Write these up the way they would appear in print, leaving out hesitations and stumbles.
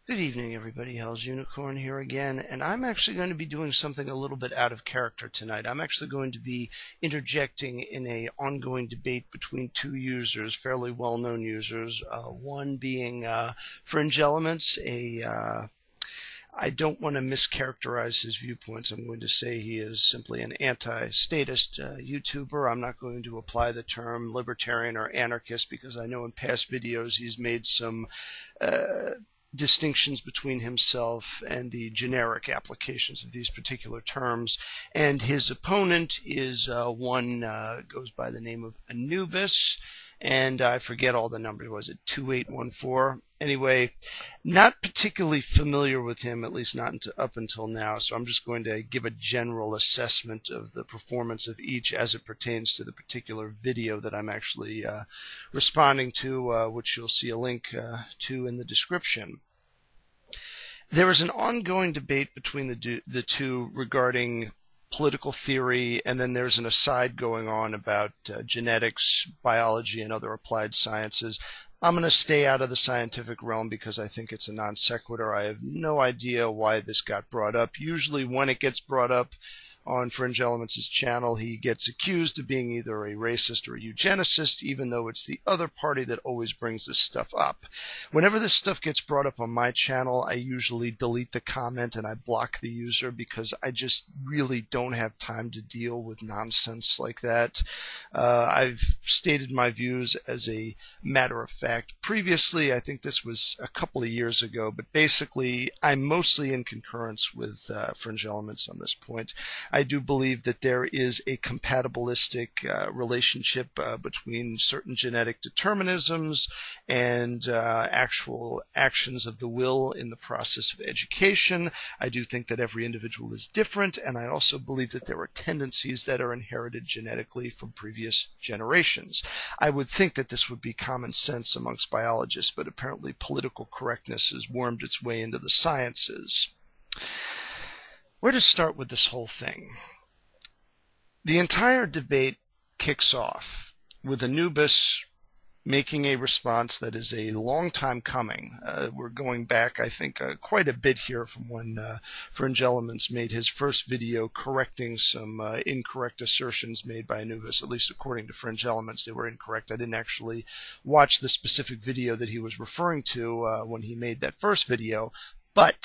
Good evening, everybody. Hell's Unicorn here again, and I'm actually going to be doing something a little bit out of character tonight. I'm actually going to be interjecting in an ongoing debate between two users, fairly well-known users, one being Fringeelements, I don't want to mischaracterize his viewpoints. I'm going to say he is simply an anti-statist YouTuber. I'm not going to apply the term libertarian or anarchist because I know in past videos he's made some distinctions between himself and the generic applications of these particular terms. And his opponent is one goes by the name of Anubis, and I forget all the numbers. Was it 2814? Anyway, not particularly familiar with him, at least not up until now, so I'm just going to give a general assessment of the performance of each as it pertains to the particular video that I'm actually responding to, which you'll see a link to in the description. There is an ongoing debate between the two regarding political theory, and then there's an aside going on about genetics, biology, and other applied sciences. I'm going to stay out of the scientific realm because I think it's a non sequitur. I have no idea why this got brought up. Usually when it gets brought up on Fringeelements' channel, he gets accused of being either a racist or a eugenicist, even though it's the other party that always brings this stuff up. Whenever this stuff gets brought up on my channel, I usually delete the comment and I block the user because I just really don't have time to deal with nonsense like that. I've stated my views as a matter of fact previously. I think this was a couple of years ago, but basically I'm mostly in concurrence with Fringeelements on this point. I do believe that there is a compatibilistic relationship between certain genetic determinisms and actual actions of the will in the process of education. I do think that every individual is different, and I also believe that there are tendencies that are inherited genetically from previous generations. I would think that this would be common sense amongst biologists, but apparently political correctness has wormed its way into the sciences. Where to start with this whole thing? The entire debate kicks off with Anubis making a response that is a long time coming. We're going back, I think, quite a bit here from when Fringeelements made his first video correcting some incorrect assertions made by Anubis. At least according to Fringeelements, they were incorrect. I didn't actually watch the specific video that he was referring to when he made that first video, but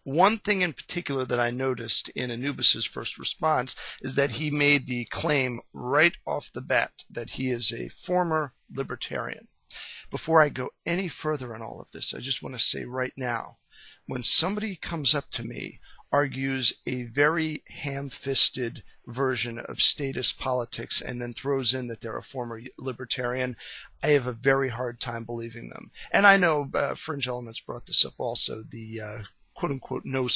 one thing in particular that I noticed in Anubis' first response is that he made the claim right off the bat that he is a former libertarian. Before I go any further on all of this, I just want to say right now, when somebody comes up to me, argues a very ham-fisted version of statist politics and then throws in that they're a former libertarian, I have a very hard time believing them. And I know Fringeelements brought this up also, the quote-unquote no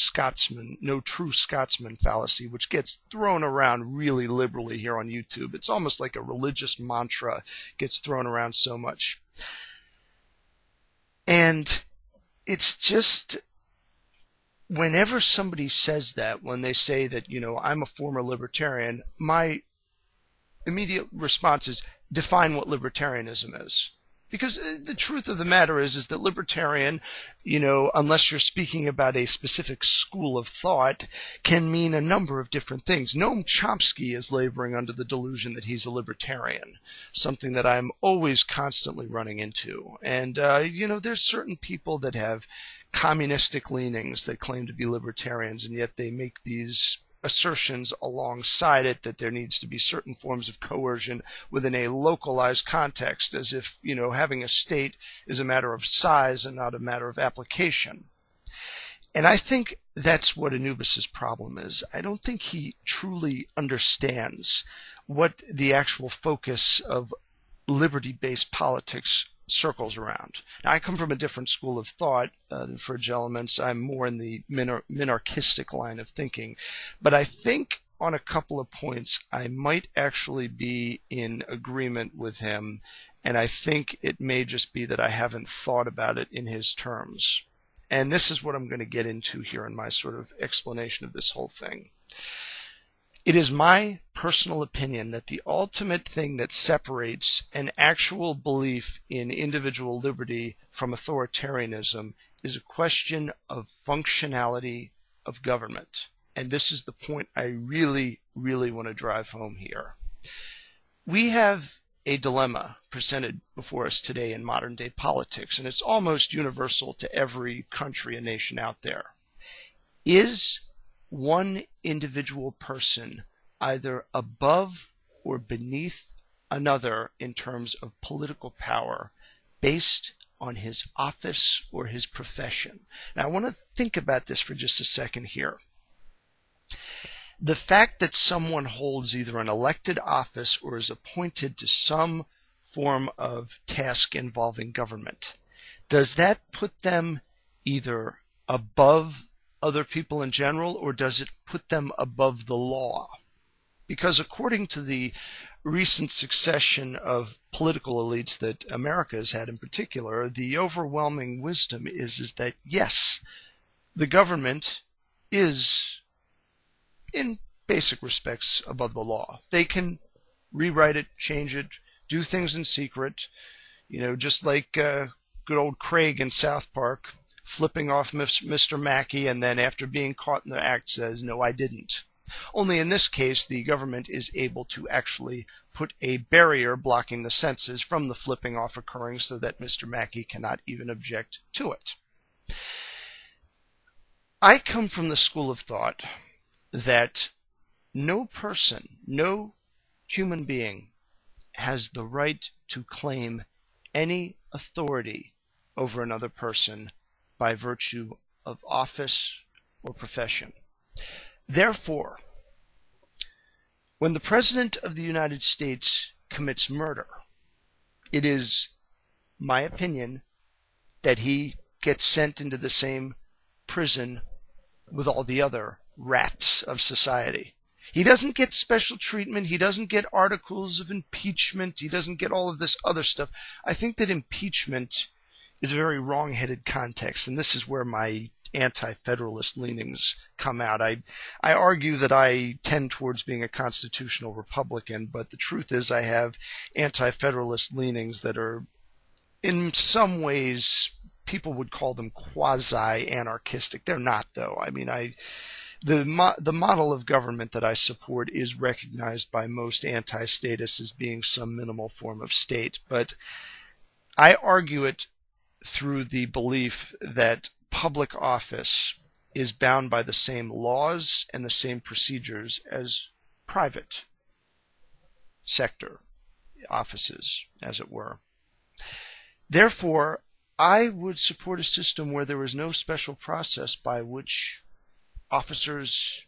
true Scotsman fallacy, which gets thrown around really liberally here on YouTube. It's almost like a religious mantra, gets thrown around so much. And it's just, whenever somebody says that, when they say that, I'm a former libertarian, my immediate response is, define what libertarianism is. Because the truth of the matter is that libertarian, unless you're speaking about a specific school of thought, can mean a number of different things. Noam Chomsky is laboring under the delusion that he's a libertarian, something that I'm always constantly running into. And, there's certain people that have communistic leanings that claim to be libertarians, and yet they make these assertions alongside it that there needs to be certain forms of coercion within a localized context, as if, having a state is a matter of size and not a matter of application. And I think that's what Anubis' problem is. I don't think he truly understands what the actual focus of liberty-based politics circles around. Now, I come from a different school of thought than Fringeelements. I'm more in the minarchistic line of thinking. But I think on a couple of points I might actually be in agreement with him, and I think it may just be that I haven't thought about it in his terms. And this is what I'm going to get into here in my sort of explanation of this whole thing. It is my personal opinion that the ultimate thing that separates an actual belief in individual liberty from authoritarianism is a question of functionality of government. And this is the point I really, really want to drive home here. We have a dilemma presented before us today in modern day politics, and it's almost universal to every country and nation out there. Is one individual person either above or beneath another in terms of political power based on his office or his profession? Now, I want to think about this for just a second here. The fact that someone holds either an elected office or is appointed to some form of task involving government, does that put them either above other people in general, or does it put them above the law? Because according to the recent succession of political elites that America has had in particular, the overwhelming wisdom is that yes, the government is in basic respects above the law. They can rewrite it, change it, do things in secret, just like good old Craig in South Park, flipping off Mr. Mackey, and then after being caught in the act says, "No, I didn't." Only in this case, the government is able to actually put a barrier blocking the senses from the flipping off occurring so that Mr. Mackey cannot even object to it. I come from the school of thought that no person, no human being has the right to claim any authority over another person by virtue of office or profession. Therefore, when the President of the United States commits murder, it is my opinion that he gets sent into the same prison with all the other rats of society. He doesn't get special treatment. He doesn't get articles of impeachment. He doesn't get all of this other stuff. I think that impeachment is a very wrong-headed context, and this is where my anti-federalist leanings come out. I argue that I tend towards being a constitutional Republican, but the truth is I have anti-federalist leanings that are, in some ways, people would call them quasi-anarchistic. They're not, though. I mean, the model of government that I support is recognized by most anti-statists as being some minimal form of state, but I argue it through the belief that public office is bound by the same laws and the same procedures as private sector offices, as it were. Therefore, I would support a system where there is no special process by which officers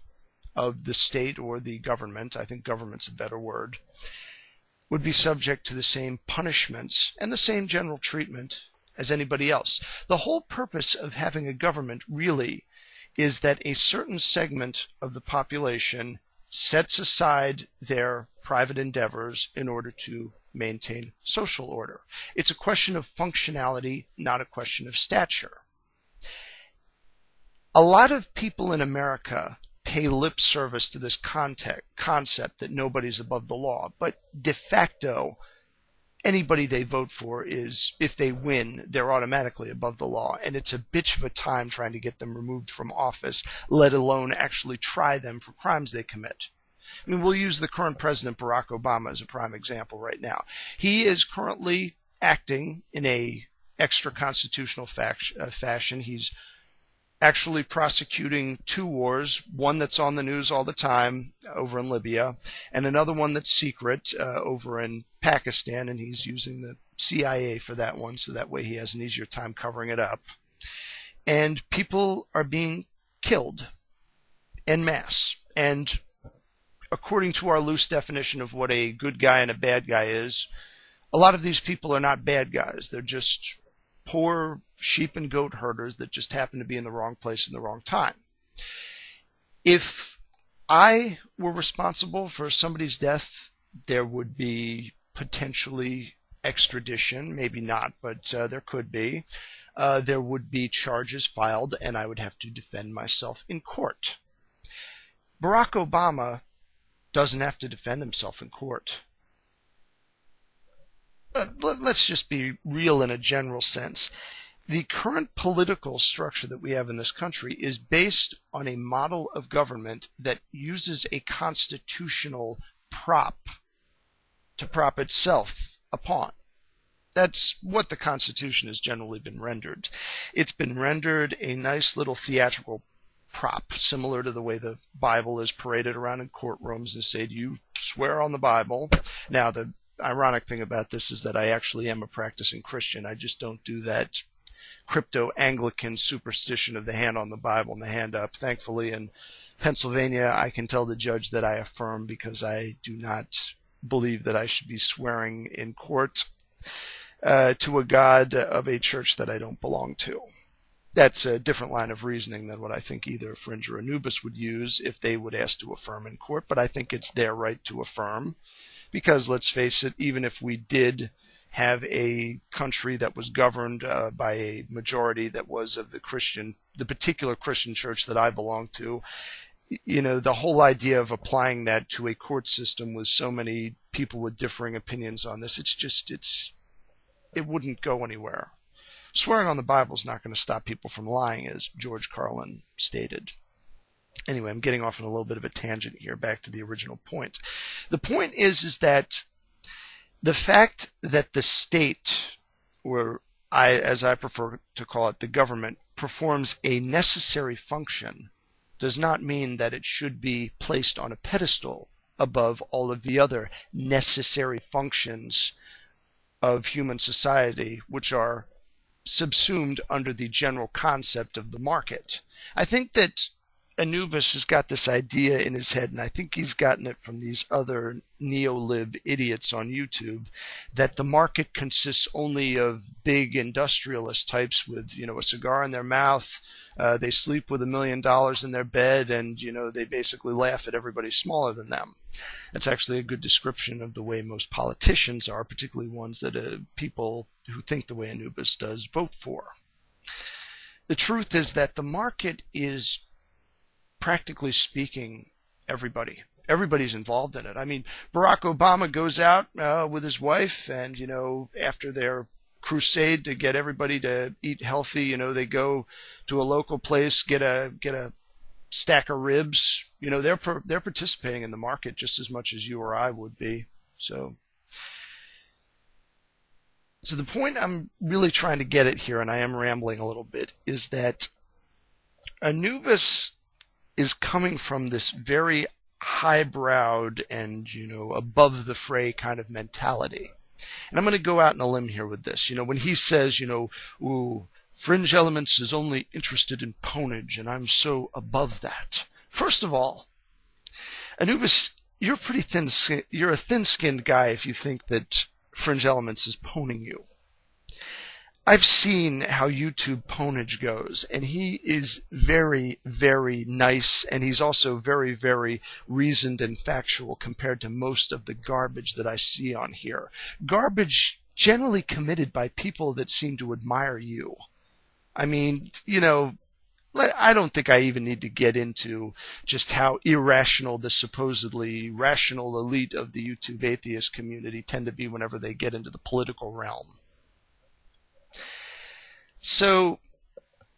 of the state or the government, I think government's a better word, would be subject to the same punishments and the same general treatment as anybody else. The whole purpose of having a government really is that a certain segment of the population sets aside their private endeavors in order to maintain social order. It's a question of functionality, not a question of stature. A lot of people in America pay lip service to this concept that nobody's above the law, but de facto, anybody they vote for is, if they win, they're automatically above the law, and it's a bitch of a time trying to get them removed from office, let alone actually try them for crimes they commit. I mean, we'll use the current president, Barack Obama, as a prime example right now. He is currently acting in a extra-constitutional fashion. He's actually prosecuting two wars, one that's on the news all the time over in Libya, and another one that's secret over in Pakistan, and he's using the CIA for that one, so that way he has an easier time covering it up. And people are being killed en masse. And according to our loose definition of what a good guy and a bad guy is, a lot of these people are not bad guys. They're just poor sheep and goat herders that just happen to be in the wrong place in the wrong time. If I were responsible for somebody's death, there would be potentially extradition, maybe not, but there could be. There would be charges filed, and I would have to defend myself in court. Barack Obama doesn't have to defend himself in court. Let's just be real in a general sense. The current political structure that we have in this country is based on a model of government that uses a constitutional prop to prop itself upon. That's what the Constitution has generally been rendered. It's been rendered a nice little theatrical prop, similar to the way the Bible is paraded around in courtrooms and say, "Do you swear on the Bible?" Now, the ironic thing about this is that I actually am a practicing Christian. I just don't do that crypto-Anglican superstition of the hand on the Bible and the hand up. Thankfully, in Pennsylvania, I can tell the judge that I affirm because I do not believe that I should be swearing in court to a God of a church that I don't belong to. That's a different line of reasoning than what I think either Fringe or Anubis would use if they would ask to affirm in court, but I think it's their right to affirm because, let's face it, even if we did have a country that was governed by a majority that was of the particular Christian church that I belong to, the whole idea of applying that to a court system with so many people with differing opinions on this, it wouldn't go anywhere. Swearing on the Bible is not going to stop people from lying, as George Carlin stated. Anyway, I'm getting off on a little bit of a tangent here, back to the original point. The point is that the fact that the state, or as I prefer to call it, the government, performs a necessary function does not mean that it should be placed on a pedestal above all of the other necessary functions of human society, which are subsumed under the general concept of the market. I think that Anubis has got this idea in his head, and I think he's gotten it from these other neo-lib idiots on YouTube, that the market consists only of big industrialist types with, a cigar in their mouth. They sleep with $1 million in their bed, and, they basically laugh at everybody smaller than them. That's actually a good description of the way most politicians are, particularly ones that people who think the way Anubis does vote for. The truth is that the market is, practically speaking, everybody. Everybody's involved in it. I mean, Barack Obama goes out with his wife, and, after their crusade to get everybody to eat healthy, they go to a local place, get a stack of ribs. They're participating in the market just as much as you or I would be. So the point I'm really trying to get at here, and I am rambling a little bit, is that Anubis is coming from this very highbrowed and, above the fray kind of mentality. And I'm going to go out on a limb here with this. When he says, ooh, Fringeelements is only interested in ponage, and I'm so above that. First of all, Anubis, you're a thin-skinned guy if you think that Fringeelements is poning you. I've seen how YouTube ponage goes, and he is very, very nice, and he's also very, very reasoned and factual compared to most of the garbage that I see on here. Garbage generally committed by people that seem to admire you. I mean, I don't think I even need to get into just how irrational the supposedly rational elite of the YouTube atheist community tend to be whenever they get into the political realm. So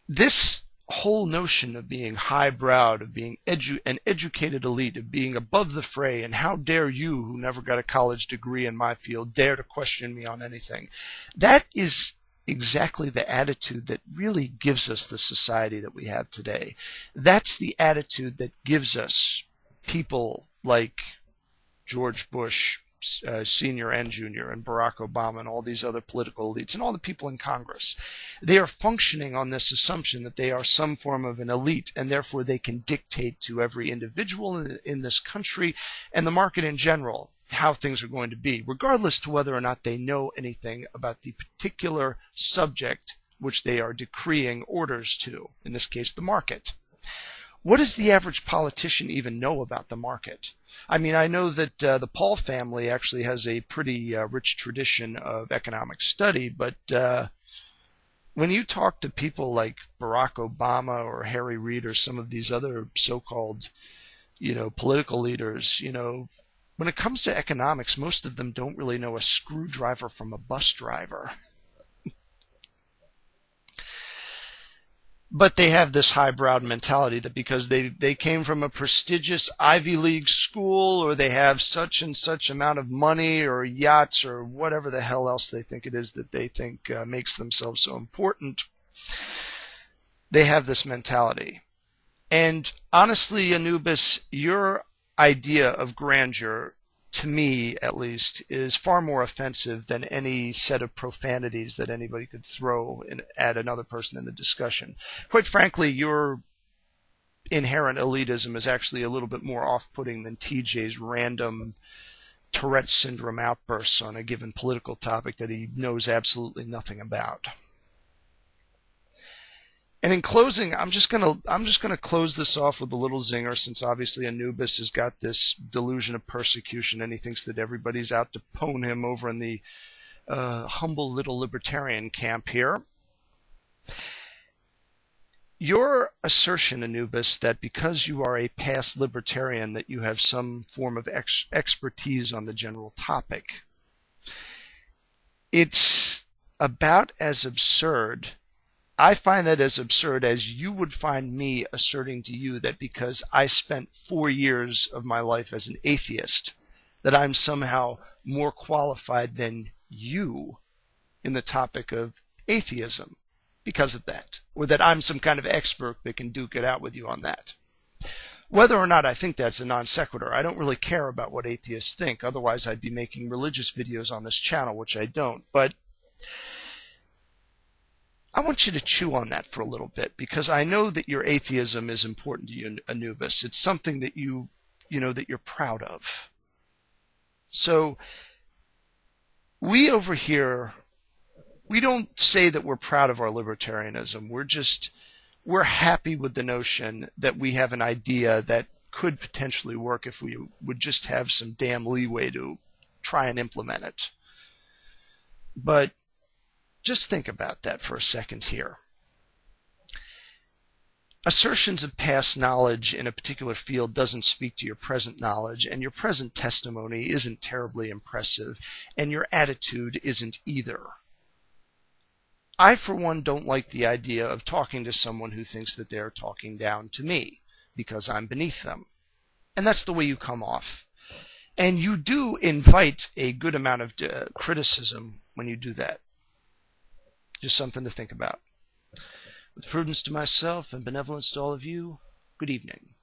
this whole notion of being highbrowed, of being an educated elite, of being above the fray, and how dare you, who never got a college degree in my field, dare to question me on anything, that is exactly the attitude that really gives us the society that we have today. That's the attitude that gives us people like George Bush, Senior and Junior, and Barack Obama, and all these other political elites, and all the people in Congress. They are functioning on this assumption that they are some form of an elite, and therefore they can dictate to every individual in this country and the market in general how things are going to be, regardless to whether or not they know anything about the particular subject which they are decreeing orders to, in this case the market. What does the average politician even know about the market? I mean, I know that the Paul family actually has a pretty rich tradition of economic study, but when you talk to people like Barack Obama or Harry Reid or some of these other so-called, political leaders, when it comes to economics, most of them don't really know a screwdriver from a bus driver. But they have this highbrowed mentality that because they came from a prestigious Ivy League school, or they have such and such amount of money or yachts or whatever the hell else they think it is that they think makes themselves so important, they have this mentality. And honestly, Anubis, your idea of grandeur, to me at least, is far more offensive than any set of profanities that anybody could throw at another person in the discussion. Quite frankly, your inherent elitism is actually a little bit more off-putting than TJ's random Tourette syndrome outbursts on a given political topic that he knows absolutely nothing about. And in closing, I'm just gonna close this off with a little zinger, since obviously Anubis has got this delusion of persecution, and he thinks that everybody's out to pwn him over in the humble little libertarian camp here. Your assertion, Anubis, that because you are a past libertarian that you have some form of expertise on the general topic, it's about as absurd. I find that as absurd as you would find me asserting to you that because I spent 4 years of my life as an atheist, that I'm somehow more qualified than you in the topic of atheism because of that, or that I'm some kind of expert that can duke it out with you on that. Whether or not I think that's a non sequitur, I don't really care about what atheists think. Otherwise, I'd be making religious videos on this channel, which I don't. But I want you to chew on that for a little bit, because I know that your atheism is important to you, Anubis. It's something that that you're proud of. So we over here, we don't say that we're proud of our libertarianism. We're happy with the notion that we have an idea that could potentially work if we would just have some damn leeway to try and implement it. But just think about that for a second here. Assertions of past knowledge in a particular field doesn't speak to your present knowledge, and your present testimony isn't terribly impressive, and your attitude isn't either. I, for one, don't like the idea of talking to someone who thinks that they're talking down to me because I'm beneath them. And that's the way you come off. And you do invite a good amount of criticism when you do that. Just something to think about. With prudence to myself and benevolence to all of you, good evening.